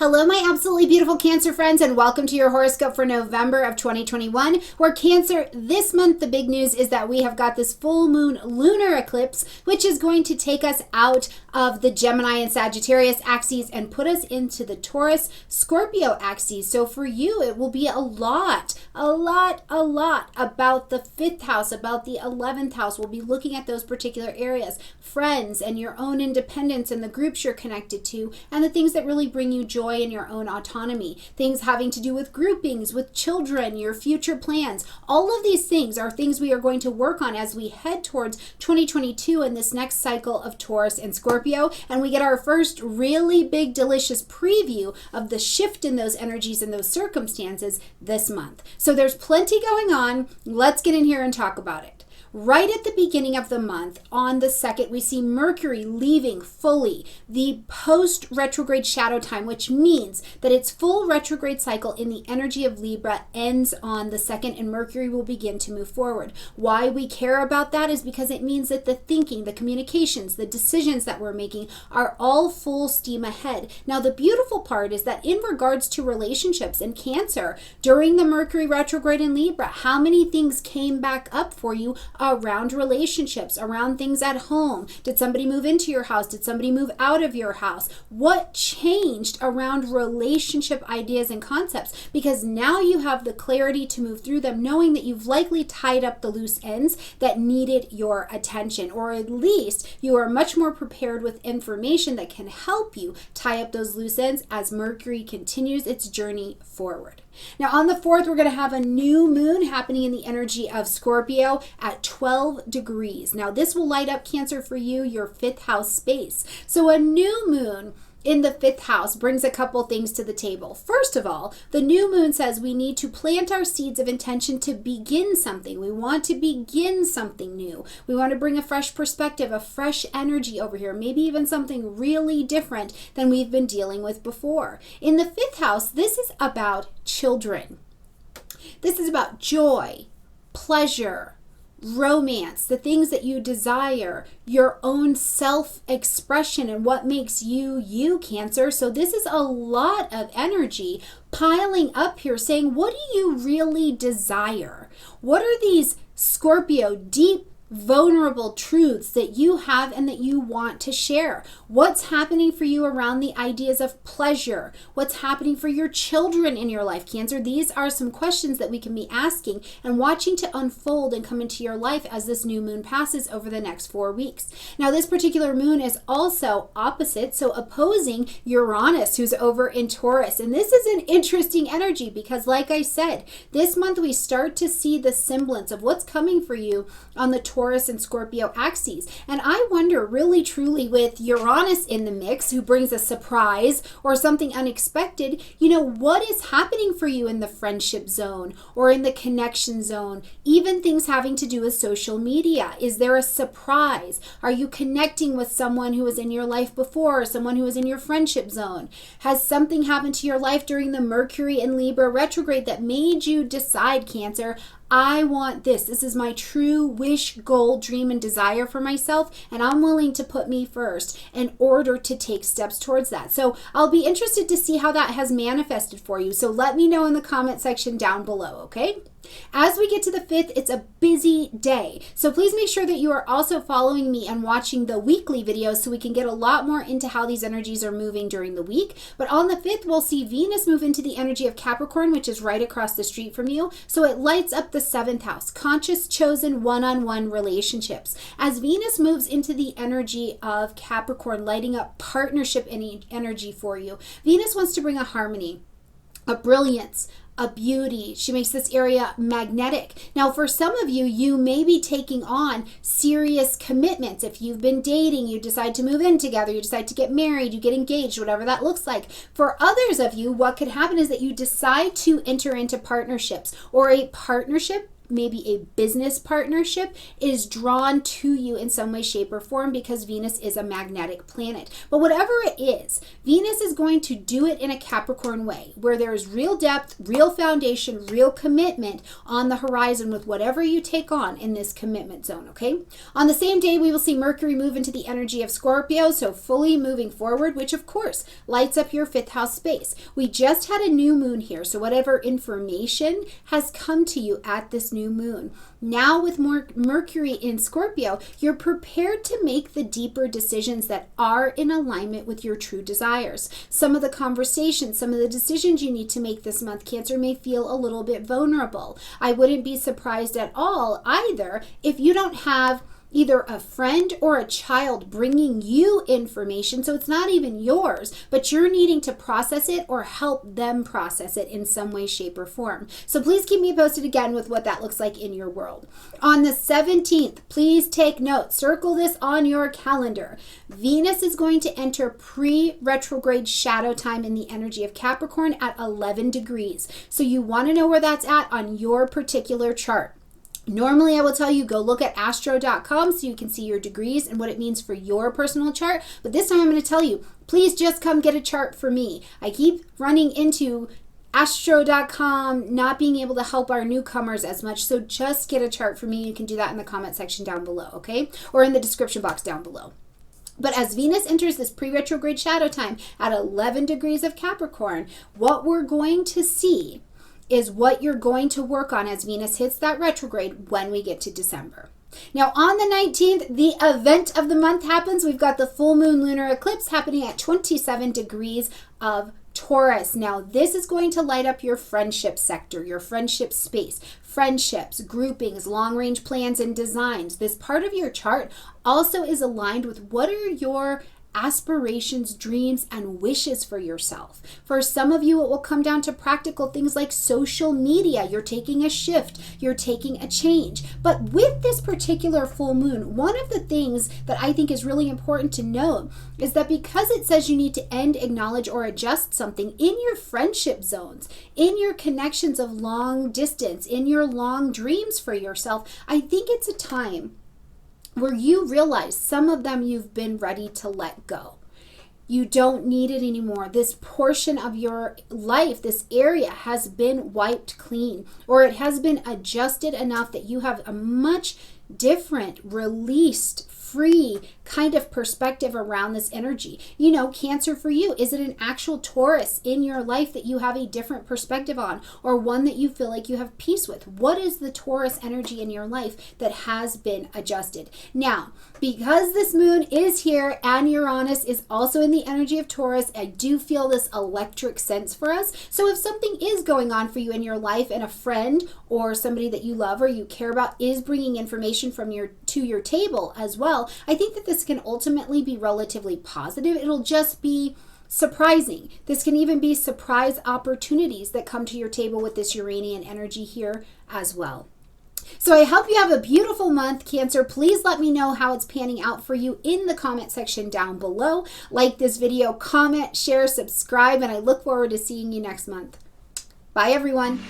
Hello, my absolutely beautiful Cancer friends, and welcome to your horoscope for November of 2021, where Cancer, this month, the big news is that we have got this full moon lunar eclipse, which is going to take us out of the Gemini and Sagittarius axes and put us into the Taurus Scorpio axes. So for you, it will be a lot about the 5th house, about the 11th house. We'll be looking at those particular areas, friends and your own independence and the groups you're connected to, and the things that really bring you joy in your own autonomy, things having to do with groupings, with children, your future plans. All of these things are things we are going to work on as we head towards 2022 and this next cycle of Taurus and Scorpio, and we get our first really big delicious preview of the shift in those energies and those circumstances this month. So there's plenty going on. Let's get in here and talk about it. Right at the beginning of the month, on the 2nd, we see Mercury leaving fully the post-retrograde shadow time, which means that its full retrograde cycle in the energy of Libra ends on the 2nd, and Mercury will begin to move forward. Why we care about that is because it means that the thinking, the communications, the decisions that we're making are all full steam ahead. Now, the beautiful part is that in regards to relationships and Cancer, during the Mercury retrograde in Libra, how many things came back up for you around relationships, around things at home? Did somebody move into your house? Did somebody move out of your house? What changed around relationship ideas and concepts? Because now you have the clarity to move through them, knowing that you've likely tied up the loose ends that needed your attention, or at least you are much more prepared with information that can help you tie up those loose ends as Mercury continues its journey forward. Now on the 4th, we're going to have a new moon happening in the energy of Scorpio at 12 degrees. Now this will light up, Cancer, for you, your 5th house space. So a new moon in the 5th house brings a couple things to the table. First of all, the new moon says we need to plant our seeds of intention to begin something. We want to begin something new. We want to bring a fresh perspective, a fresh energy over here, maybe even something really different than we've been dealing with before. In the 5th house, this is about children. This is about joy, pleasure, romance, the things that you desire, your own self-expression, and what makes you you, Cancer. So this is a lot of energy piling up here saying, what do you really desire? What are these, Scorpio, deep, vulnerable truths that you have and that you want to share? What's happening for you around the ideas of pleasure? What's happening for your children in your life, Cancer? These are some questions that we can be asking and watching to unfold and come into your life as this new moon passes over the next 4 weeks. Now, this particular moon is also opposite, so opposing Uranus, who's over in Taurus. And this is an interesting energy because, like I said, this month we start to see the semblance of what's coming for you on the Taurus and Scorpio axes. And I wonder, really truly, with Uranus in the mix, who brings a surprise or something unexpected, what is happening for you in the friendship zone or in the connection zone, even things having to do with social media? Is there a surprise? Are you connecting with someone who was in your life before, or someone who was in your friendship zone? Has something happened to your life during the Mercury and Libra retrograde that made you decide, Cancer, I want this. This is my true wish, goal, dream, and desire for myself, and I'm willing to put me first in order to take steps towards that. So I'll be interested to see how that has manifested for you. So let me know in the comment section down below, okay? As we get to the 5th, it's a busy day. So please make sure that you are also following me and watching the weekly videos so we can get a lot more into how these energies are moving during the week. But on the 5th, we'll see Venus move into the energy of Capricorn, which is right across the street from you. So it lights up the 7th house, conscious, chosen, one-on-one relationships. As Venus moves into the energy of Capricorn, lighting up partnership energy for you, Venus wants to bring a harmony, a brilliance, a beauty. She makes this area magnetic. Now, for some of you, you may be taking on serious commitments. If you've been dating, you decide to move in together, you decide to get married, you get engaged, whatever that looks like. For others of you, what could happen is that you decide to enter into partnerships, or a partnership maybe a business partnership is drawn to you in some way, shape, or form because Venus is a magnetic planet. But whatever it is, Venus is going to do it in a Capricorn way where there is real depth, real foundation, real commitment on the horizon with whatever you take on in this commitment zone, okay? On the same day, we will see Mercury move into the energy of Scorpio, so fully moving forward, which of course lights up your 5th house space. We just had a new moon here, so whatever information has come to you at this new moon. Now with more Mercury in Scorpio, you're prepared to make the deeper decisions that are in alignment with your true desires. Some of the conversations, some of the decisions you need to make this month, Cancer, may feel a little bit vulnerable. I wouldn't be surprised at all either if you don't have either a friend or a child bringing you information, so it's not even yours, but you're needing to process it or help them process it in some way, shape, or form. So please keep me posted again with what that looks like in your world. On the 17th, please take note, circle this on your calendar. Venus is going to enter pre-retrograde shadow time in the energy of Capricorn at 11 degrees. So you want to know where that's at on your particular chart. Normally, I will tell you, go look at astro.com so you can see your degrees and what it means for your personal chart. But this time I'm going to tell you, please just come get a chart for me. I keep running into astro.com not being able to help our newcomers as much, so just get a chart for me. You can do that in the comment section down below, okay? Or in the description box down below. But as Venus enters this pre-retrograde shadow time at 11 degrees of Capricorn, what we're going to see is what you're going to work on as Venus hits that retrograde when we get to December. Now on the 19th, the event of the month happens. We've got the full moon lunar eclipse happening at 27 degrees of Taurus. Now this is going to light up your friendship sector, your friendship space, friendships, groupings, long-range plans, and designs. This part of your chart also is aligned with what are your aspirations, dreams, and wishes for yourself. For some of you, it will come down to practical things like social media. You're taking a shift, you're taking a change. But with this particular full moon, one of the things that I think is really important to note is that because it says you need to end, acknowledge, or adjust something in your friendship zones, in your connections of long distance, in your long dreams for yourself, I think it's a time where you realize some of them you've been ready to let go. You don't need it anymore. This portion of your life, this area has been wiped clean, or it has been adjusted enough that you have a much different, released, free kind of perspective around this energy. You know, Cancer, for you, is it an actual Taurus in your life that you have a different perspective on, or one that you feel like you have peace with? What is the Taurus energy in your life that has been adjusted? Now, because this moon is here and Uranus is also in the energy of Taurus, I do feel this electric sense for us. So if something is going on for you in your life and a friend or somebody that you love or you care about is bringing information from to your table as well, I think that this can ultimately be relatively positive. It'll just be surprising. This can even be surprise opportunities that come to your table with this Uranian energy here as well. So I hope you have a beautiful month, Cancer. Please let me know how it's panning out for you in the comment section down below. Like this video, comment, share, subscribe, and I look forward to seeing you next month. Bye, everyone.